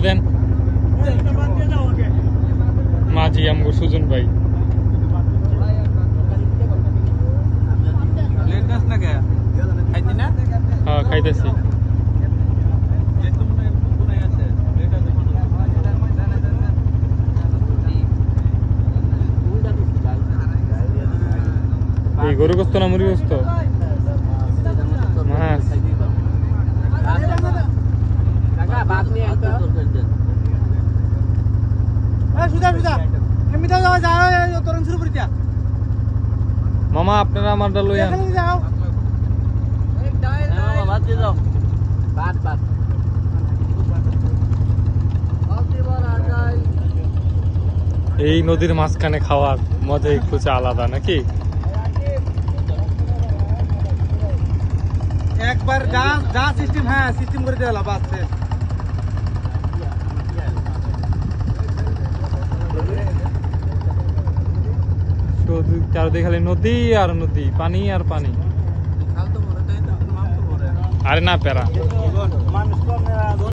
দেন মাঝি আমগো সুজন ভাই হ্যাঁ খাইতেছি এই গরু গোস্ত না মুরগি গোস্ত মাছ মামা আপনারা আমারটা লই আন এই নদীর মাঝখানে খাওয়ার মজা একটু আলাদা নাকি একবার যা সিস্টেম হ্যাঁ সিস্টেম করে দেওয়া বাস চারদিকে খালি নদী আর নদী পানি আর পানি আরে না প্যারা